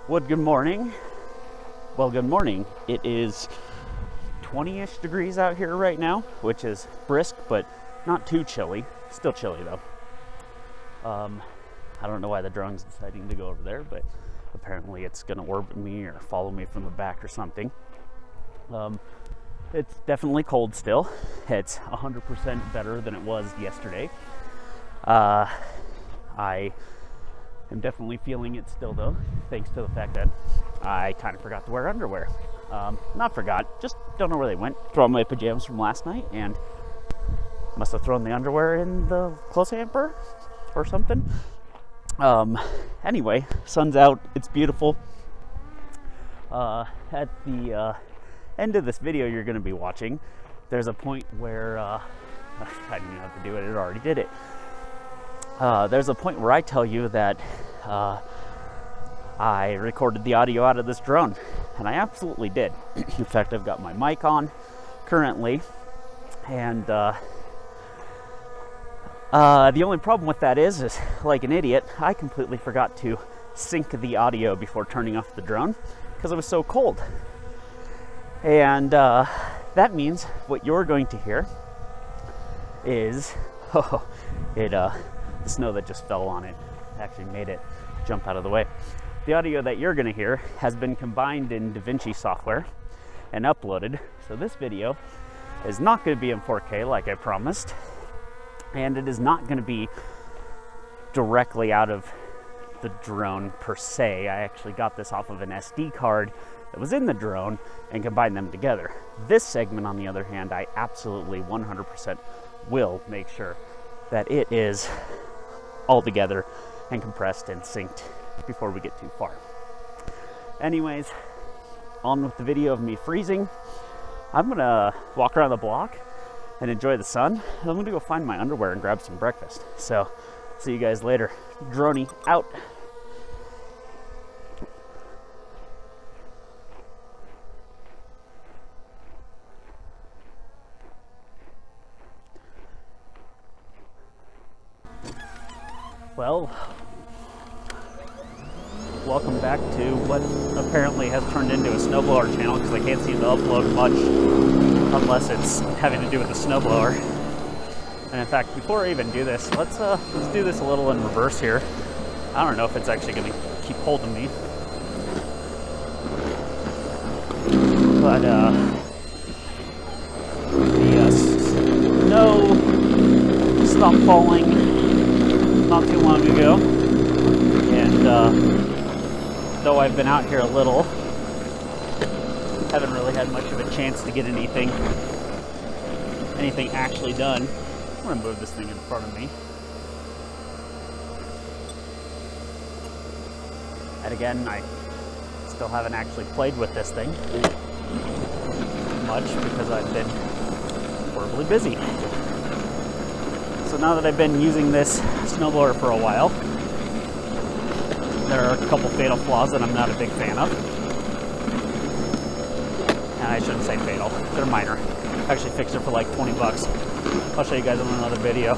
Well, good morning. Good morning. It is 20-ish degrees out here right now, which is brisk, but not too chilly. Still chilly though. I don't know why the drone's deciding to go over there, but apparently it's gonna orbit me or follow me from the back or something. It's definitely cold still. It's 100% better than it was yesterday. I am definitely feeling it still though, thanks to the fact that I kind of forgot to wear underwear. Not forgot, just don't know where they went. Threw on my pajamas from last night and must have thrown the underwear in the clothes hamper or something. Anyway, sun's out, it's beautiful. At the end of this video you're going to be watching, there's a point where I didn't even have to do it, it already did it. There's a point where I tell you that I recorded the audio out of this drone, and I absolutely did. In fact, I've got my mic on currently, and the only problem with that is like an idiot, I completely forgot to sync the audio before turning off the drone because it was so cold. And that means what you're going to hear is the snow that just fell on it actually made it jump out of the way. The audio that you're going to hear has been combined in DaVinci software and uploaded, so this video is not going to be in 4K like I promised, and it is not going to be directly out of the drone per se. I actually got this off of an SD card that was in the drone and combined them together. This segment, on the other hand, I absolutely 100% will make sure that it is all together and compressed and synced before we get too far. Anyways, on with the video of me freezing. I'm gonna walk around the block and enjoy the sun. I'm gonna go find my underwear and grab some breakfast. So, see you guys later. Droney out. Well, welcome back to what apparently has turned into a snowblower channel, because I can't seem to upload much unless it's having to do with the snowblower. And in fact, before I even do this, let's do this a little in reverse here. I don't know if it's actually going to keep holding me, but the snow stopped falling not too long ago, and though I've been out here a little, haven't really had much of a chance to get anything actually done. I'm gonna move this thing in front of me. And again, I still haven't actually played with this thing much because I've been horribly busy. So now that I've been using this snowblower for a while, there are a couple fatal flaws that I'm not a big fan of. And I shouldn't say fatal, they're minor. I actually fixed it for like 20 bucks. I'll show you guys in another video.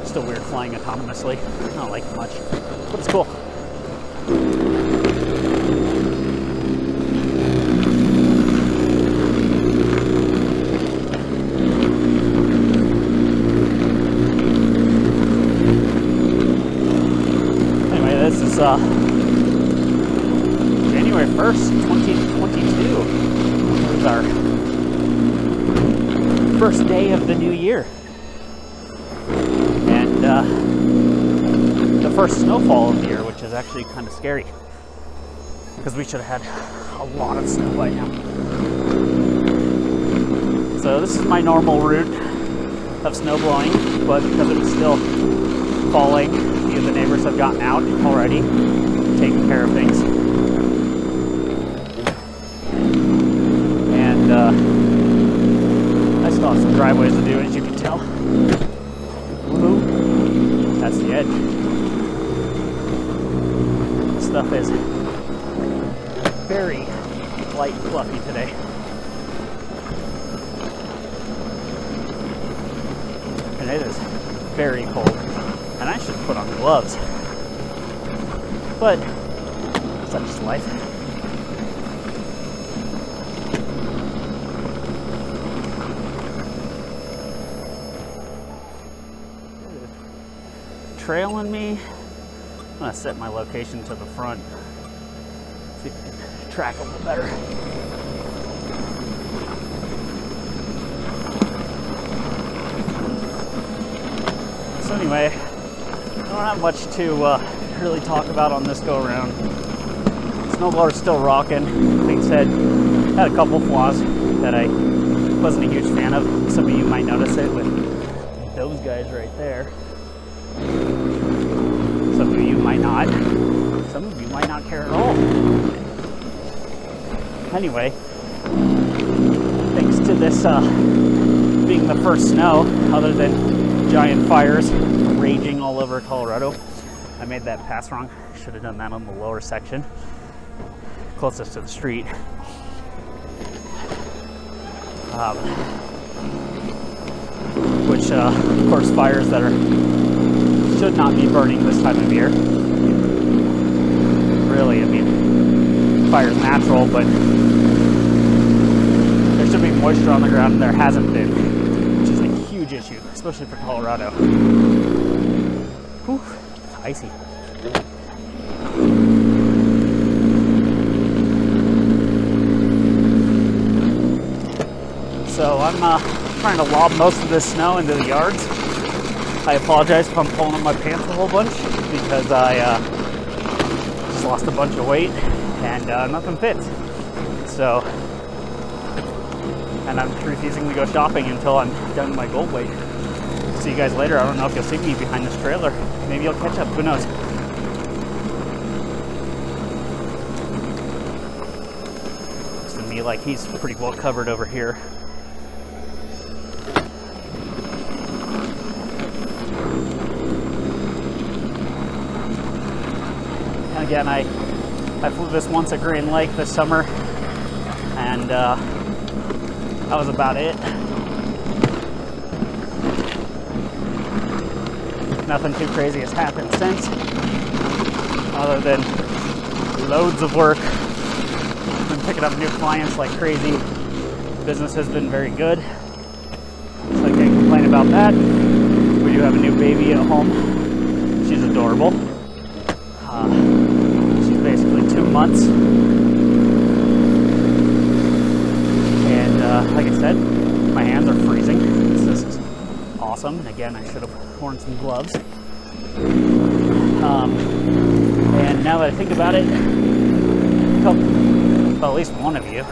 Still weird flying autonomously. I don't like it much, but it's cool. January 1st, 2022. It was our first day of the new year. And the first snowfall of the year, which is actually kind of scary, because we should have had a lot of snow by now. So this is my normal route of snow blowing, but because it was still falling, a few of the neighbors have gotten out already, taking care of things. And I still have some driveways to do, as you can tell. Woohoo! That's the edge. This stuff is very light and fluffy today. And it is very cold. And I should put on gloves. but such is life. Trailing me. I'm gonna set my location to the front. See if I can track a little better. So anyway, I don't have much to really talk about on this go around. Snowblower's still rocking. Like I said, had a couple flaws that I wasn't a huge fan of. Some of you might notice it with those guys right there. Some of you might not. Some of you might not care at all. Anyway, thanks to this being the first snow, other than giant fires raging all over Colorado, I made that pass wrong. Should have done that on the lower section, closest to the street. Which, of course, fires that should not be burning this time of year. Really, I mean, fire's natural, but there should be moisture on the ground, and there hasn't been, which is a huge issue, especially for Colorado. Whew, icy. So I'm trying to lob most of this snow into the yards. I apologize if I'm pulling up my pants a whole bunch, because I just lost a bunch of weight and nothing fits. So, and I'm refusing to go shopping until I'm done with my gold weight. See you guys later. I don't know if you'll see me behind this trailer. Maybe you'll catch up, who knows. Looks to me like he's pretty well covered over here. Again, I flew this once at Green Lake this summer, and that was about it. Nothing too crazy has happened since, other than loads of work. Been picking up new clients like crazy. Business has been very good, so I can't complain about that. We do have a new baby at home. She's adorable. Basically 2 months, and like I said, my hands are freezing. This is awesome. And again, I should have worn some gloves. And now that I think about it, well, at least one of you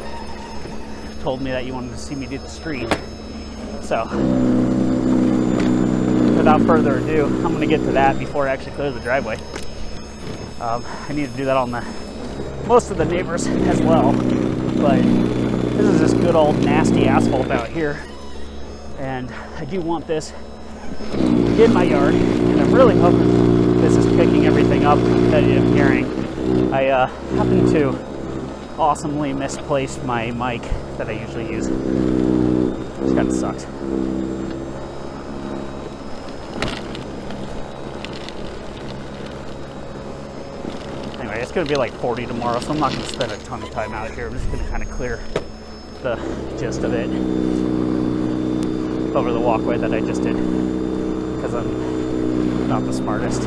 told me that you wanted to see me do the street. So without further ado, I'm going to get to that before I actually clear the driveway. I need to do that on most of the neighbors as well, but this is just good old nasty asphalt out here, and I do want this in my yard, and I'm really hoping this is picking everything up that I'm hearing. I happened to awesomely misplace my mic that I usually use, which kind of sucks. It's going to be like 40 tomorrow, so I'm not going to spend a ton of time out here. I'm just going to kind of clear the gist of it over the walkway that I just did, because I'm not the smartest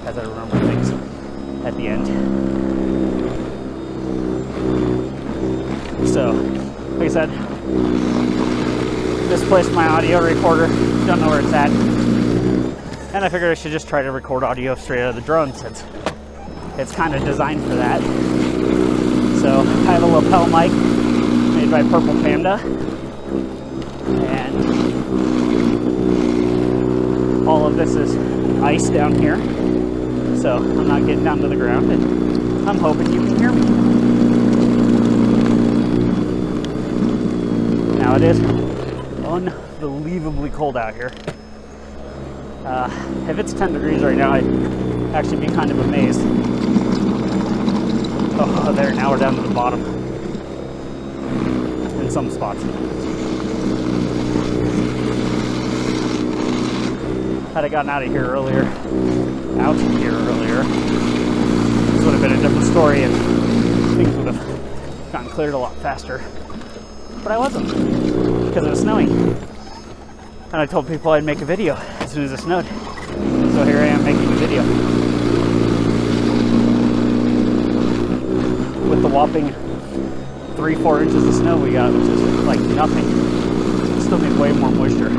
as I remember things at the end. So, like I said, misplaced my audio recorder, don't know where it's at. And I figured I should just try to record audio straight out of the drone, since it's kind of designed for that. So I have a lapel mic made by Purple Panda, and all of this is ice down here, so I'm not getting down to the ground, and I'm hoping you can hear me. Now it is unbelievably cold out here. If it's 10 degrees right now, I'd actually be kind of amazed. Oh, there, now we're down to the bottom in some spots. Had I gotten out of here earlier, out here earlier, this would have been a different story and things would have gotten cleared a lot faster. But I wasn't, because it was snowing. And I told people I'd make a video as soon as it snowed. So here I am making a video. With the whopping 3-4 inches of snow we got, which is like nothing. Still need way more moisture.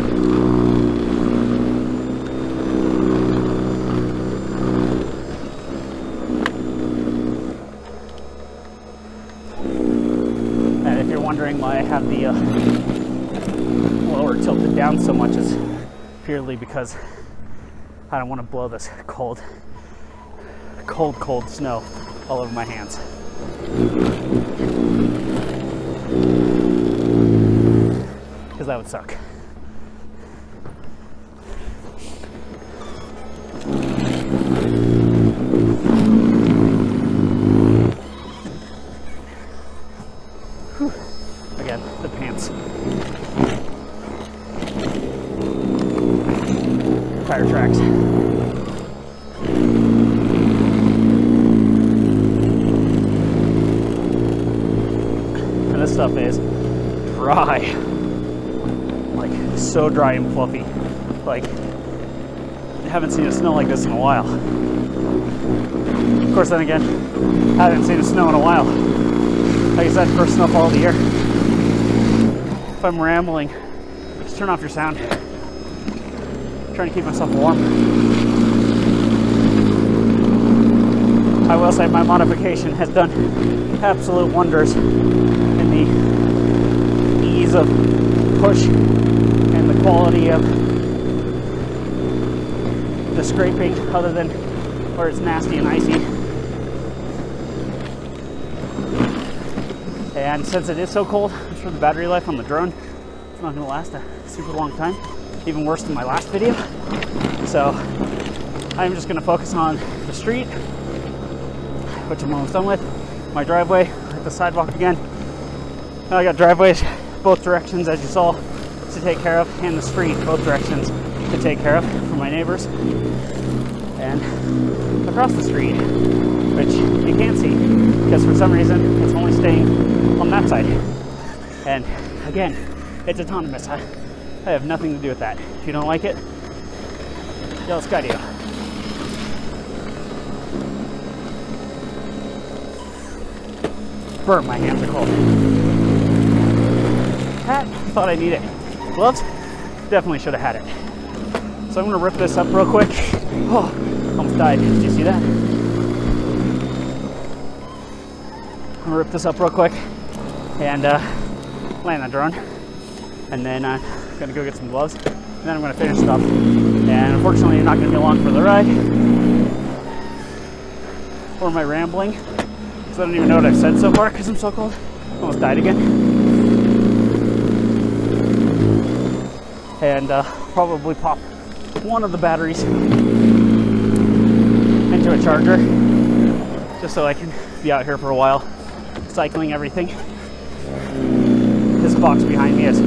And if you're wondering why I have the lower tilted down so much, is purely because I don't want to blow this cold snow all over my hands. Because that would suck. Whew. Again, the pants. Tire tracks. And this stuff is dry. Like, so dry and fluffy. Like, I haven't seen it snow like this in a while. Of course, then again, I haven't seen it snow in a while. Like I said, first snowfall of the year. If I'm rambling, just turn off your sound. I'm trying to keep myself warm. I will say my modification has done absolute wonders in the ease of push and the quality of the scraping, other than where it's nasty and icy. And since it is so cold, I'm sure the battery life on the drone is not going to last a super long time, even worse than my last video. So I'm just going to focus on the street, which I'm almost done with, my driveway, hit the sidewalk again. Now I got driveways both directions, as you saw, to take care of, and the street both directions to take care of for my neighbors. And across the street, which you can't see because for some reason it's only staying on that side. And again, it's autonomous. I have nothing to do with that. If you don't like it, yell Skydio. Burn, my hands are cold. Hat, thought I needed it. Gloves, definitely should have had it. So I'm gonna rip this up real quick. Oh, almost died. Did you see that? I'm gonna rip this up real quick and land the drone. And then I'm gonna go get some gloves. And then I'm gonna finish stuff. And unfortunately, you're not gonna be along for the ride. Or my rambling. Because I don't even know what I've said so far because I'm so cold. Almost died again. And probably pop one of the batteries into a charger just so I can be out here for a while cycling everything. This box behind me is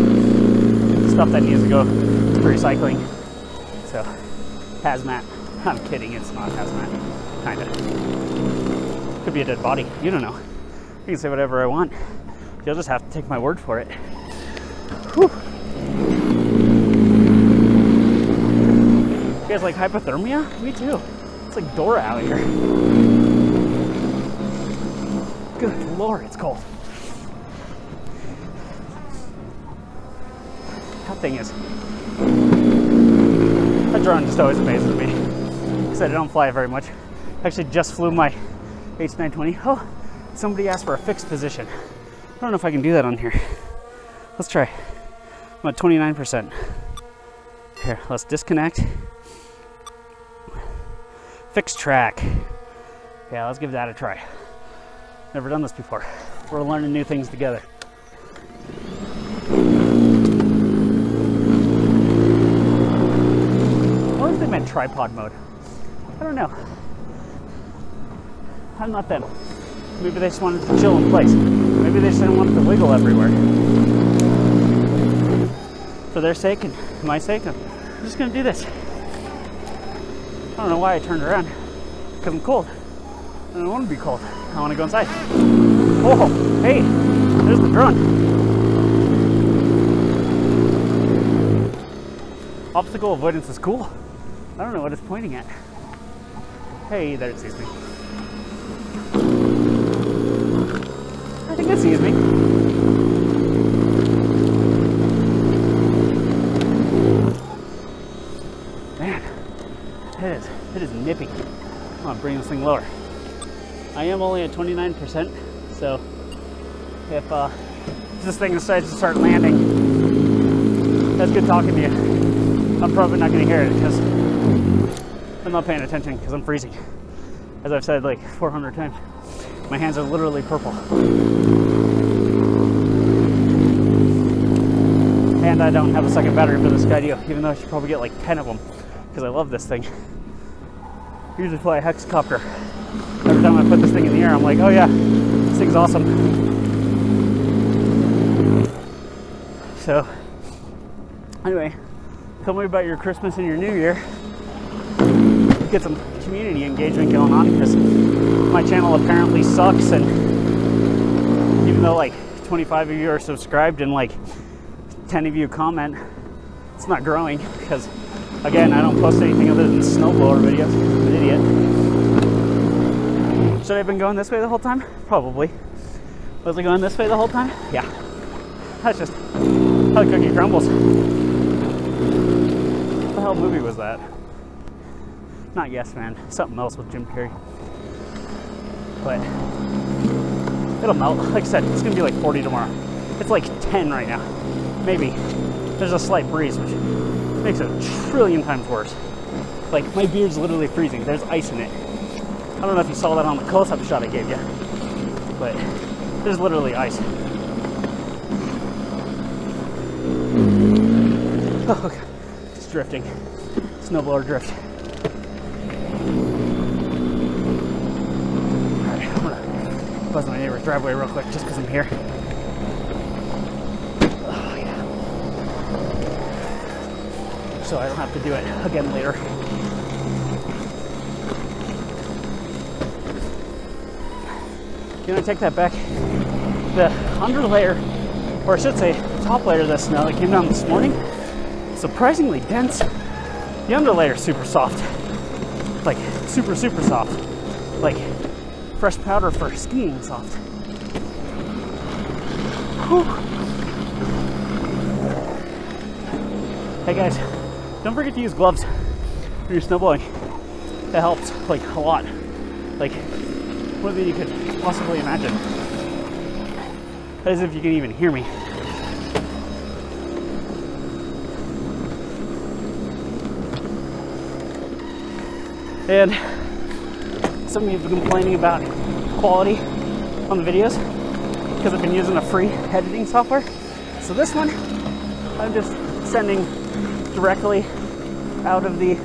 stuff that needs to go for recycling. So hazmat. I'm kidding, it's not hazmat. Kinda. Could be a dead body. You don't know. I can say whatever I want. You'll just have to take my word for it. Whew. You guys like hypothermia? Me too. It's like Dora out here. Good Lord, it's cold. That thing is... That drone just always amazes me. Because I don't fly it very much. I actually just flew my H920. Oh, somebody asked for a fixed position. I don't know if I can do that on here. Let's try. I'm at 29%. Here, let's disconnect. Fixed track. Yeah, let's give that a try. Never done this before. We're learning new things together. I wonder if they meant tripod mode. I don't know. I'm not them. Maybe they just wanted to chill in place. Maybe they just didn't want it to wiggle everywhere. For their sake and my sake, I'm just gonna do this. don't know why I turned around. Because I'm cold. I don't want to be cold. I want to go inside. Oh, hey, there's the drone. Obstacle avoidance is cool. I don't know what it's pointing at. Hey, there it sees me. I think it sees me. Man, it is nippy. I'm gonna bring this thing lower. I am only at 29%, so if this thing decides to start landing, that's good talking to you. I'm probably not gonna hear it because I'm not paying attention because I'm freezing. As I've said like 400 times, my hands are literally purple. And I don't have a second battery for the Skydio, even though I should probably get like 10 of them because I love this thing. I usually fly a hexcopter. Every time I put this thing in the air, I'm like, oh yeah, this thing's awesome. So, anyway, tell me about your Christmas and your New Year. Get some community engagement going on because my channel apparently sucks, and even though like 25 of you are subscribed and like 10 of you comment, it's not growing because, again, I don't post anything other than snowblower videos. I'm an idiot. Should I have been going this way the whole time? Probably. Was I going this way the whole time? Yeah. That's just how the cookie crumbles. What the hell movie was that? Not Yes Man. Something else with Jim Carrey. But it'll melt. Like I said, it's gonna be like 40 tomorrow. It's like 10 right now. Maybe. There's a slight breeze, which makes it a trillion times worse. Like, my beard's literally freezing. There's ice in it. I don't know if you saw that on the close-up shot I gave you, but there's literally ice. Oh, okay. It's drifting. Snowblower drift. Alright, I'm gonna buzz my neighbor's driveway real quick just because I'm here. Oh, yeah. So I don't have to do it again later. Gonna take that back. The underlayer, or I should say top layer of the snow that came down this morning, surprisingly dense. The underlayer is super soft. Like super, super soft. Like fresh powder for skiing soft. Whew. Hey guys, don't forget to use gloves when you're snowblowing. That helps like a lot. Like more than you could possibly imagine. As if you can even hear me. And some of you have been complaining about quality on the videos because I've been using a free editing software. So this one, I'm just sending directly out of the,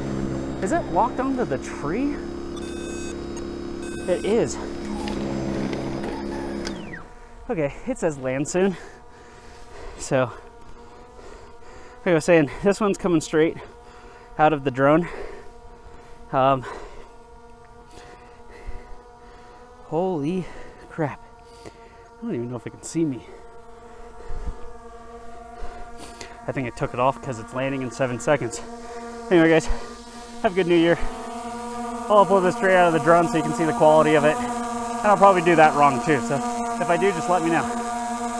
is it locked onto the tree? It is. Okay, it says land soon. So, like I was saying, this one's coming straight out of the drone. Holy crap. I don't even know if it can see me. I think it took it off because it's landing in 7 seconds. Anyway guys, have a good New Year. I'll upload this straight out of the drone so you can see the quality of it. And I'll probably do that wrong too, so if I do, just let me know.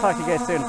Talk to you guys soon.